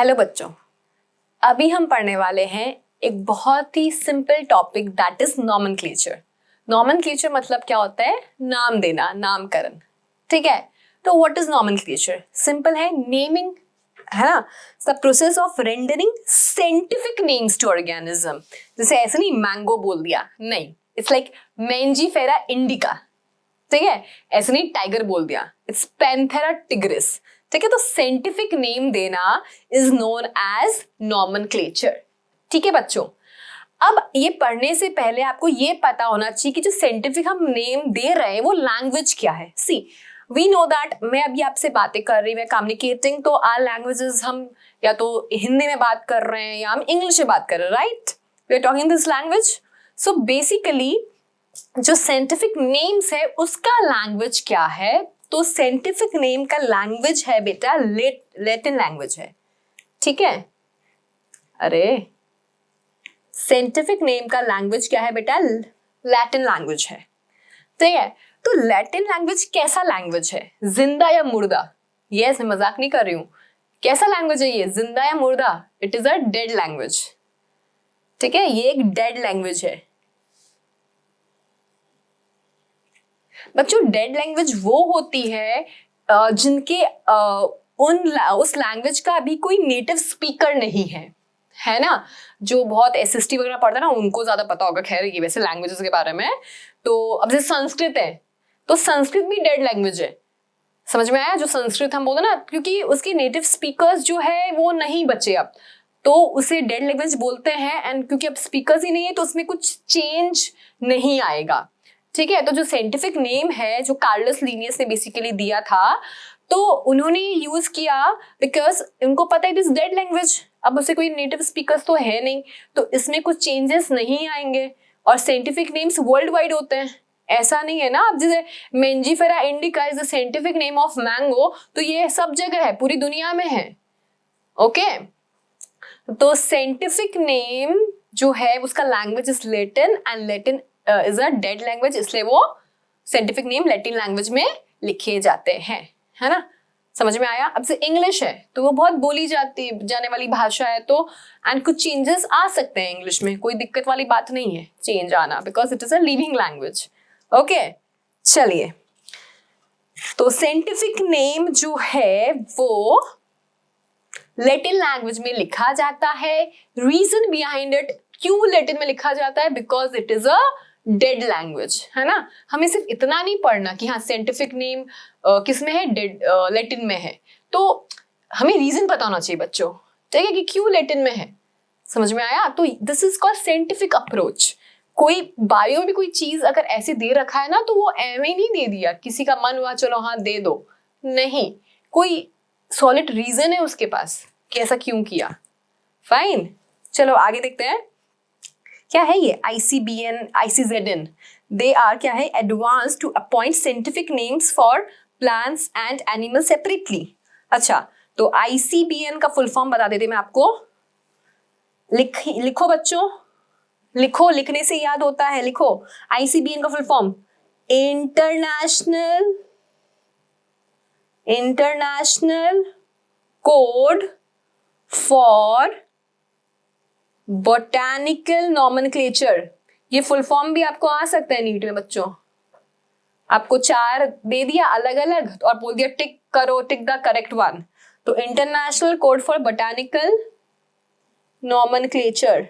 Hello बच्चों, अभी हम पढ़ने वाले हैं एक बहुत ही simple topic that is nomenclature. Nomenclature मतलब क्या होता है? नाम देना, नामकरण। ठीक है, तो व्हाट इज नॉमेनक्लेचर? सिंपल है, नेमिंग, है ना। The process of rendering scientific names to organism. जैसे ऐसे नहीं मैंगो बोल दिया, नहीं, इट्स लाइक मैंजीफेरा इंडिका। ठीक है, ऐसे नहीं टाइगर बोल दिया, इट्स पैंथेरा टिग्रिस। ठीक है, तो साइंटिफिक नेम देना इज नोन एज नॉमेनक्लेचर। ठीक है बच्चों, अब ये पढ़ने से पहले आपको ये पता होना चाहिए कि जो साइंटिफिक हम नेम दे रहे हैं वो लैंग्वेज क्या है। सी वी नो दैट, मैं अभी आपसे बातें कर रही हूँ, कम्युनिकेटिंग, तो आर लैंग्वेजेस, हम या तो हिंदी में बात कर रहे हैं या हम इंग्लिश में बात कर रहे हैं, right? We are talking this language. So basically जो साइंटिफिक नेम्स है उसका लैंग्वेज क्या है? तो साइंटिफिक नेम का लैंग्वेज है बेटा लैटिन लैंग्वेज है। ठीक है, अरे साइंटिफिक नेम का लैंग्वेज क्या है बेटा? लैटिन लैंग्वेज है। ठीक है, तो लैटिन लैंग्वेज कैसा लैंग्वेज है? जिंदा या मुर्दा? यस, मैं मजाक नहीं कर रही हूं। कैसा लैंग्वेज है ये? जिंदा या मुर्दा? It is a dead language. ठीक है, ये एक डेड लैंग्वेज है बच्चों। डेड लैंग्वेज वो होती है जिनके उस लैंग्वेज का अभी कोई नेटिव स्पीकर नहीं है ना। जो बहुत एसएसटी वगैरह पढ़ता है ना, उनको ज्यादा पता होगा खैर ये वैसे लैंग्वेजेस के बारे में। तो अब जैसे संस्कृत है, तो संस्कृत भी डेड लैंग्वेज है। समझ में आया? जो संस्कृत हम बोलते ना, क्योंकि उसके नेटिव स्पीकर्स जो है वो नहीं बचे अब, तो उसे डेड लैंग्वेज बोलते हैं। एंड क्योंकि अब स्पीकर्स ही नहीं है तो उसमें कुछ चेंज नहीं आएगा। ठीक है, तो जो साइंटिफिक नेम है जो कार्लस लिनियस ने बेसिकली दिया था, तो उन्होंने यूज किया बिकॉज उनको पता है इट इज डेड लैंग्वेज। अब उसे कोई नेटिव स्पीकर्स तो है नहीं, तो इसमें कुछ चेंजेस नहीं आएंगे। और साइंटिफिक नेम्स वर्ल्ड वाइड होते हैं, ऐसा नहीं है ना। अब जैसे Mangifera indica is the scientific name of mango, तो ये सब जगह है, पूरी दुनिया में है। ओके, तो साइंटिफिक नेम जो है उसका language is Latin and Latin is a dead language, इसलिए वो साइंटिफिक नेम लैटिन लैंग्वेज में लिखे जाते हैं, है ना। समझ में आया? अब से इंग्लिश है तो वो बहुत बोली जाने वाली भाषा है, तो एंड कुछ चेंजेस आ सकते हैं इंग्लिश में, कोई दिक्कत वाली बात नहीं है चेंज आना, because it is a living language. Okay, चलिए, तो साइंटिफिक नेम जो है वो लैटिन लैंग्वेज में लिखा जाता है। रीजन बिहाइंड इट, क्यों लैटिन में लिखा जाता है? Because it is a dead language, है ना। हमें सिर्फ इतना नहीं पढ़ना कि हाँ साइंटिफिक नेम किस में है, डेड लैटिन में है, तो हमें रीजन पता होना चाहिए बच्चों। ठीक है, कि क्यों लैटिन में है। समझ में आया? तो this is called scientific approach. कोई बायो में भी कोई चीज अगर ऐसे दे रखा है ना, तो वो एवं ही नहीं दे दिया, किसी का मन हुआ चलो हाँ दे दो, नहीं, कोई सॉलिड रीजन है उसके पास कि ऐसा क्यों किया। फाइन, चलो आगे देखते हैं क्या है ये ICBN, ICZN। दे आर क्या है? Advance to appoint scientific names for plants and animal separately. अच्छा, तो ICBN का फुल फॉर्म बता देते मैं आपको। लिखो बच्चों, लिखो, लिखने से याद होता है, लिखो। ICBN का full form international code for botanical nomenclature. ये फुल फॉर्म भी आपको आ सकता है नीट में बच्चों। आपको 4 दे दिया अलग अलग और बोल दिया टिक करो, टिक द करेक्ट वन। तो international code for botanical nomenclature,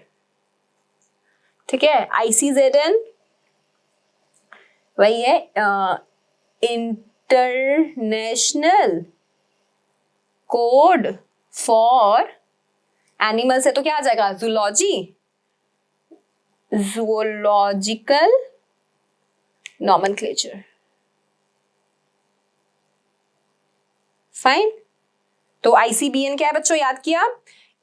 ठीक है, ICZN वही है, इंटरनेशनल कोड फॉर एनिमल्स है तो क्या आ जाएगा? Zoological nomenclature. फाइन, तो ICBN क्या है बच्चों? याद किया,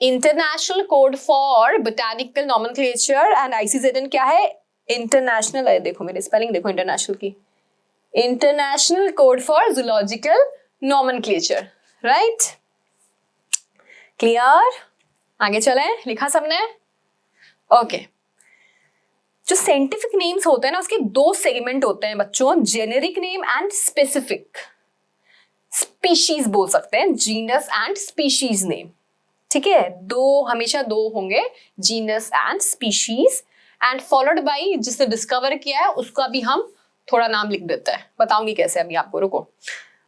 international code for botanical nomenclature. And ICZN क्या है? इंटरनेशनल है, देखो मेरी स्पेलिंग देखो इंटरनेशनल की, international code for zoological nomenclature. Right, clear? आगे चले, लिखा सबने? ओके, जो साइंटिफिक नेम्स होते हैं ना उसके 2 सेगमेंट होते हैं बच्चों, generic name and specific. Species बोल सकते हैं, जीनस एंड स्पीशीज नेम। ठीक है, दो हमेशा दो होंगे, genus and species, and followed by जिसने डिस्कवर किया है उसका भी हम थोड़ा नाम लिख देते हैं, बताऊंगी कैसे अभी आपको, रुको।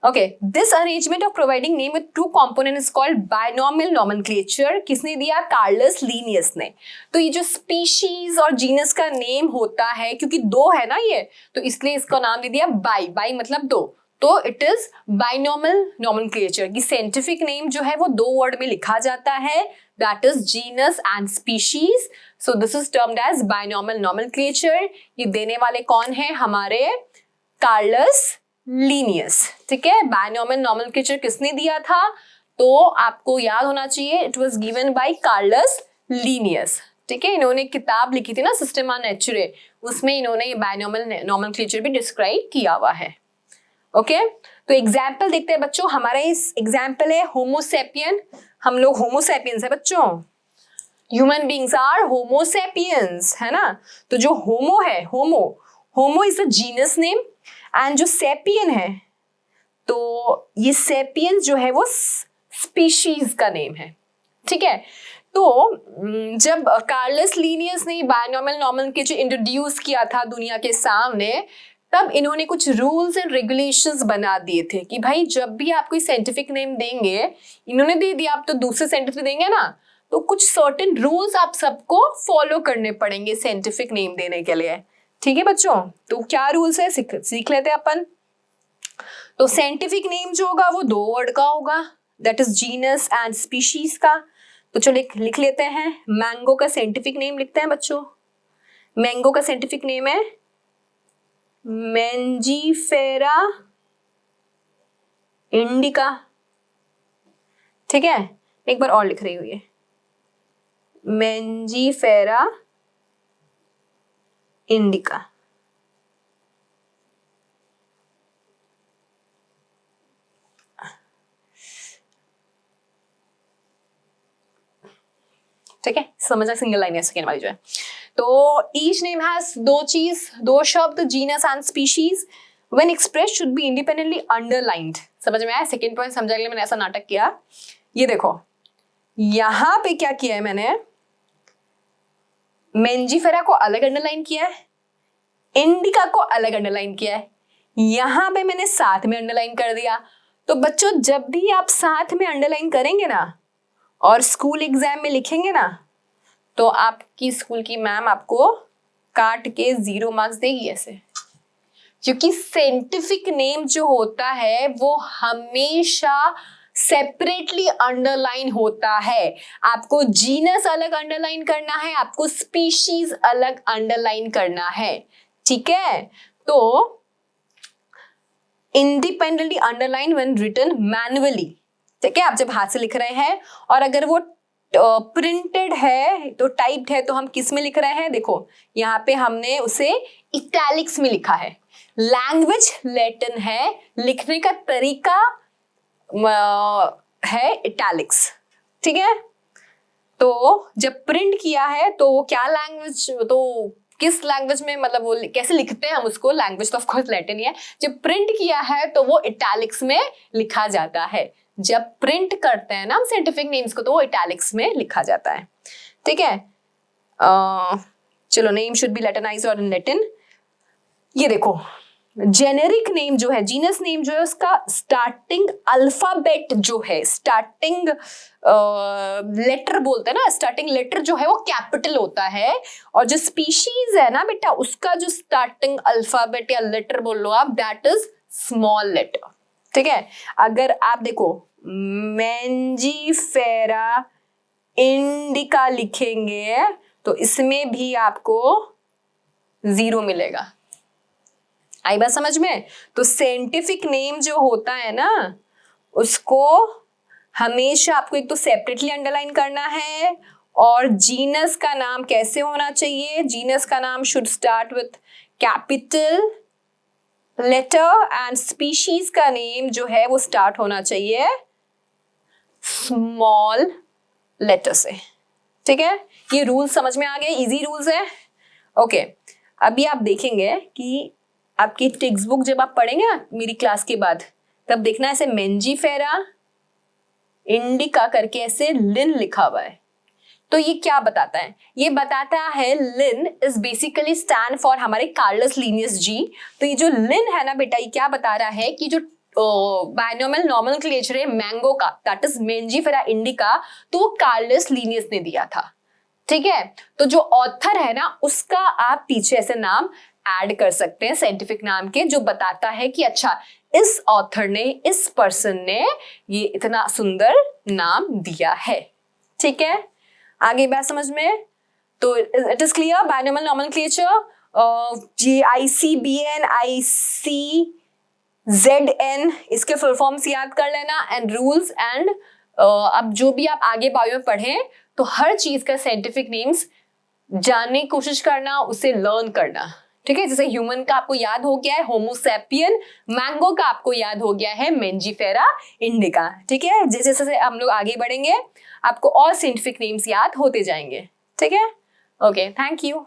Okay, this arrangement of providing name with two component is called binomial nomenclature. किसने दिया? कार्लस लीनियस ने। तो ये जो स्पीशीज और जीनस का नेम होता है, क्योंकि दो है ना ये, तो इसलिए इसका नाम दे दिया बाई, बाई मतलब दो, तो इट इज बायनॉमियल नोमेनक्लेचर की साइंटिफिक नेम जो है वो दो वर्ड में लिखा जाता है, that is genus and species. So this is termed as binomial nomenclature. ये देने वाले कौन है? हमारे कार्लस लीनियस। ठीक है, बायनॉमियल नोमेनक्लेचर किसने दिया था? तो आपको याद होना चाहिए, it was given by Carolus Linnaeus. ठीक है, इन्होंने किताब लिखी थी ना सिस्टेमा नेचुरे, उसमें इन्होंने ये बायनॉमियल नोमेनक्लेचर भी डिस्क्राइब किया हुआ है। ओके, तो एग्जाम्पल देखते हैं बच्चों। हमारा इस एग्जाम्पल है होमोसेपियन। हम लोग होमोसेपियंस है बच्चों, ह्यूमन बींग्स आर होमोसेपियंस, है ना। तो जो होमो है, Homo is a genus name, and जो सेपियन है, तो ये सेपियंस जो है वो स्पीशीज का नेम है। ठीक है, तो जब कार्लस लीनियस ने बायनॉमियल नोमेनक्लेचर इंट्रोड्यूस किया था दुनिया के सामने, तब इन्होंने कुछ रूल्स एंड रेगुलेशंस बना दिए थे कि भाई जब भी आप कोई साइंटिफिक नेम देंगे, इन्होंने दे दिया, आप तो दूसरे साइंटिफिक देंगे ना, तो कुछ सर्टेन रूल्स आप सबको फॉलो करने पड़ेंगे साइंटिफिक नेम देने के लिए। ठीक है बच्चों, तो क्या रूल्स है सीख लेते हैं अपन। तो साइंटिफिक नेम जो होगा वो दो वर्ड का होगा, that is genus and species का। तो चलो लिख लेते हैं। मैंगो का साइंटिफिक नेम लिखते हैं बच्चों। मैंगो का साइंटिफिक नेम है मैंजीफेरा इंडिका। ठीक है, एक बार और लिख रही हूँ, ये मैंजीफेरा इंडिका। ठीक है, समझना, सिंगल लाइन है सेकेंड वाली जो है। तो ईच नेम हैज दो शब्द, genus and species, when express should be independently underlined. समझ में आया? सेकेंड पॉइंट समझने के लिए मैंने ऐसा नाटक किया। ये देखो, यहां पे क्या किया है मैंने, मेंजीफेरा को अलग अंडरलाइन किया है, इंडिका को अलग अंडरलाइन किया है, यहां पे मैंने साथ में अंडरलाइन कर दिया। तो बच्चों जब भी आप साथ में अंडरलाइन करेंगे ना और स्कूल एग्जाम में लिखेंगे ना, तो आपकी स्कूल की मैम आपको काट के 0 मार्क्स देगी ऐसे, क्योंकि साइंटिफिक नेम जो होता है वो हमेशा सेपरेटली अंडरलाइन होता है। आपको जीनस अलग अंडरलाइन करना है, आपको स्पीशीज अलग अंडरलाइन करना है। ठीक है, तो independently underline when written manually. ठीक है, आप जब हाथ से लिख रहे हैं, और अगर वो प्रिंटेड है तो टाइप्ड है, तो हम किस में लिख रहे हैं? देखो यहाँ पे हमने उसे इटैलिक्स में लिखा है। लैंग्वेज लैटिन है, लिखने का तरीका है इटैलिक्स। ठीक है, तो जब प्रिंट किया है तो वो क्या लैंग्वेज, तो किस लैंग्वेज में, मतलब वो कैसे लिखते हैं हम उसको, लैंग्वेज तो ऑफ कोर्स लैटिन ही है। जब प्रिंट किया है तो वो इटैलिक्स में लिखा जाता है। जब प्रिंट करते हैं ना हम साइंटिफिक नेम्स को, तो वो इटैलिक्स में लिखा जाता है। ठीक है, चलो, नेम शुड बी लैटिनाइज्ड और इन लैटिन। ये देखो, जेनेरिक नेम जो है, जीनस नेम जो है, उसका स्टार्टिंग अल्फाबेट जो है, स्टार्टिंग लेटर बोलते हैं ना, स्टार्टिंग लेटर जो है वो कैपिटल होता है। और जो स्पीशीज है ना बेटा, उसका जो स्टार्टिंग अल्फाबेट या लेटर बोल लो आप, दैट इज स्मॉल लेटर। ठीक है, अगर आप देखो मैंजीफेरा इंडिका लिखेंगे तो इसमें भी आपको 0 मिलेगा। आई बात समझ में? तो साइंटिफिक नेम जो होता है ना, उसको हमेशा आपको एक तो सेपरेटली अंडरलाइन करना है, और जीनस का नाम कैसे होना चाहिए? जीनस का नाम should start with capital letter, and species का नेम जो है वो स्टार्ट होना चाहिए स्मॉल लेटर से। ठीक है, ये रूल समझ में आ गए, इजी रूल्स है। ओके, अभी आप देखेंगे कि आपकी टेक्स्ट बुक जब आप पढ़ेंगे ना मेरी क्लास के बाद, तब देखना ऐसे मेंजीफेरा इंडिका करके ऐसे लिन लिखा हुआ है। तो ये क्या बताता है? ये बताता है लिन इज बेसिकली स्टैंड फॉर हमारे कार्लस लिनियस जी। तो ये जो लिन है ना बेटा, ये क्या बता रहा है कि जो बायनोमियल नोमेनक्लेचर है मैंगो का, दैट इज मेंजिफेरा इंडिका, तो वो कार्लस लिनियस ने दिया था। ठीक है, तो जो ऑथर है ना उसका आप पीछे ऐसे नाम ऐड कर सकते हैं साइंटिफिक नाम के, जो बताता है कि अच्छा इस ऑथर ने, इस पर्सन ने ये इतना सुंदर नाम दिया है। ठीक है, आगे बात समझ में? तो it is clear, binomial nomenclature, JICBN ICZN इसके फुल फॉर्म्स याद कर लेना, एंड रूल्स एंड अब जो भी आप आगे बायो में पढ़ें तो हर चीज का साइंटिफिक नेम्स जानने की कोशिश करना, उसे लर्न करना। ठीक है, जैसे ह्यूमन का आपको याद हो गया है होमोसैपियन, मैंगो का आपको याद हो गया है मेंजिफेरा इंडिका। ठीक है, जैसे जैसे हम लोग आगे बढ़ेंगे आपको और साइंटिफिक नेम्स याद होते जाएंगे। ठीक है, ओके, थैंक यू।